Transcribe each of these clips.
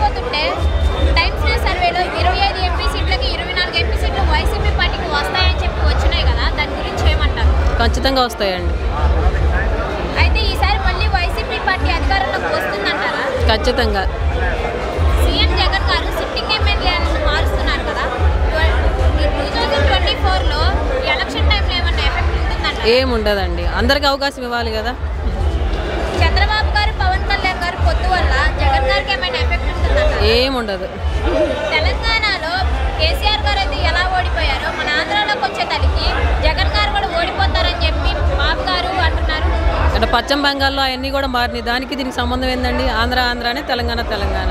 చూడబోతుంటే times news సర్వేలో 25 MP సీట్లకి 24 MP సీట్లు YCP పార్టీకి వస్తాయని చెప్పి వచ్చినాయి కదా, దాని గురించి ఏమంటారు? ఖచ్చితంగా వస్తాయండి. అయితే ఈసారి మళ్ళీ వైసీపీ పార్టీ అధికారంలోకి వస్తుందంటారా? ఖచ్చితంగా. సీఎం జగన్ గారు సిట్టింగ్ ఎమ్మెల్యేలను మారుస్తున్నారు కదా, 2024లో ఎలక్షన్ టైంలో ఏమన్నా ఎఫెక్ట్ ఉంటుందంట? ఏముండదండి, అందరికి అవకాశం ఇవ్వాలి కదా. చంద్రబాబు గారు పవన్ కళ్యాణ్ గారు పొత్తు వల్ల జగన్ గారికి ఏమైనా ఎఫెక్ట్ ఉంటుందంట? ఏముండదు. తెలంగాణలో కేసీఆర్ గారు అయితే ఎలా ఓడిపోయారో మన ఆంధ్రాలోకి వచ్చే తల్లికి జగన్ గారు కూడా ఓడిపోతారని చెప్పి బాబు గారు అంటున్నారు. అంటే పశ్చిమ బెంగాల్లో అవన్నీ కూడా మారినాయి, దానికి దీనికి సంబంధం ఏందండి? ఆంధ్రానే, తెలంగాణ తెలంగాణ.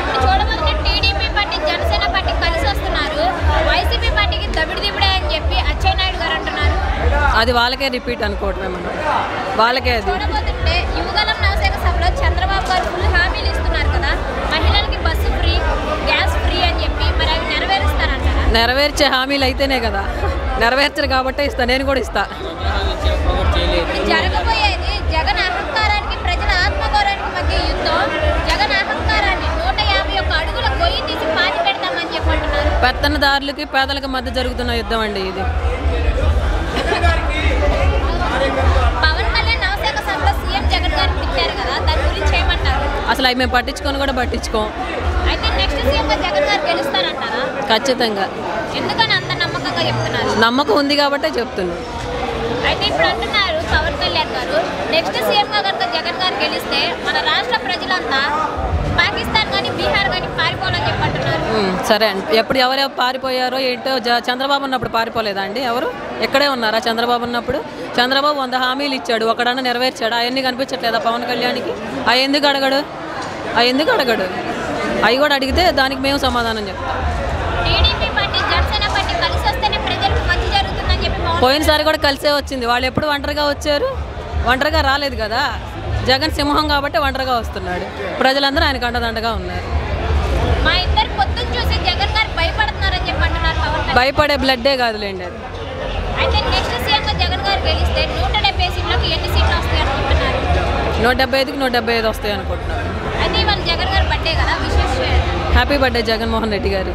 ఇప్పుడు చూడబోతుంటే టీడీపీ పార్టీ జనసేన పార్టీ కలిసి వస్తున్నారు, వైసీపీ పార్టీకి దబిడిదిబిడే అని చెప్పి అచ్చెన్నాయుడు గారు అంటున్నారు. అది వాళ్ళకే రిపీట్ అనుకోవటమే, మనం వాళ్ళకే. అది చూడబోతుంటే యువగలం నవశేఖ సభలో చంద్రబాబు గారు ఫుల్ హామీలు ఇస్తున్నారు కదా, మహిళలకి బస్సు ఫ్రీ, గ్యాస్ ఫ్రీ అని చెప్పి, మరి అవి నెరవేరుస్తారంటారా? నెరవేర్చే హామీలు అయితేనే కదా, నెరవేర్చరు కాబట్టే ఇస్తా, నేను కూడా ఇస్తా. జరగబోయేది జగన్ అహంకారానికి ప్రజల ఆత్మగౌరవానికి మధ్య యుద్ధం. జగన్ అహంకారాన్ని 151 అడుగుల గొయ్యి తీసి పాతి పెడతామని చెప్పంటున్నారు. పెత్తనదారులకి పేదలకు మధ్య జరుగుతున్న యుద్ధం అండి ఇది. పవన్ కళ్యాణ్ నవశేఖ సభలో సీఎం జగన్ గారు పిలిచారు కదా, దాని గురించి ఏమంటారు? అసలు అవి మేము పట్టించుకొని కూడా పట్టించుకోం. అయితే నెక్స్ట్ సీఎంగా జగన్ గారు గెలుస్తారంటారా? ఖచ్చితంగా. ఎందుకని అంత నమ్మకంగా చెప్తున్నారు? నమ్మకం ఉంది కాబట్టే చెప్తున్నాను. అయితే ఇప్పుడు అంటున్నారు పవన్ కళ్యాణ్ గారు, నెక్స్ట్ సీఎంగా కనుక జగన్ గారు గెలిస్తే మన రాష్ట్ర ప్రజలంతా పాకిస్తాన్ కానీ బీహార్ కానీ పారిపోవాలని చెప్పంటున్నారు. సరే అండి, ఎప్పుడు ఎవరెవరు పారిపోయారో ఏంటో, చంద్రబాబు ఉన్నప్పుడు పారిపోలేదా అండి? ఎవరు ఎక్కడే ఉన్నారా చంద్రబాబు ఉన్నప్పుడు? చంద్రబాబు 100 హామీలు ఇచ్చాడు, ఒకడన్నా నెరవేర్చాడు? అవన్నీ కనిపించట్లేదా పవన్ కళ్యాణ్కి? అవి ఎందుకు అడగడు? అవి కూడా అడిగితే దానికి మేము సమాధానం చెప్తాం. టీడీపీ పార్టీ జనసేన పార్టీ కలిసి వస్తేనే ప్రజలకు మంచి జరుగుతుందని చెప్పి పోయినసారి కూడా కలిసే వచ్చింది. వాళ్ళు ఎప్పుడు ఒంటరిగా వచ్చారు? ఒంటరిగా రాలేదు కదా. జగన్ సింహం కాబట్టి ఒంటరిగా వస్తున్నాడు, ప్రజలందరూ ఆయనకు అండదండగా ఉన్నారు. మా ఇద్దరు పొత్తులు చూసి జగన్ గారు భయపడుతున్నారని చెప్పి అంటున్నారు పవన్ కళ్యాణ్. భయపడే బ్లడ్డే కాదులేండి అది. అయితే నెక్స్ట్ సీఎంగా జగన్ గారు గెలిస్తే 170 సీట్లకు ఎన్ని సీట్లు వస్తాయి అనుకుంటున్నారు? 175కి 175 వస్తాయి అనుకుంటున్నాను. అయితే ఇవాళ జగన్ గారు బర్త్డే కదా, విశేష హ్యాపీ బర్త్డే జగన్మోహన్ రెడ్డి గారు.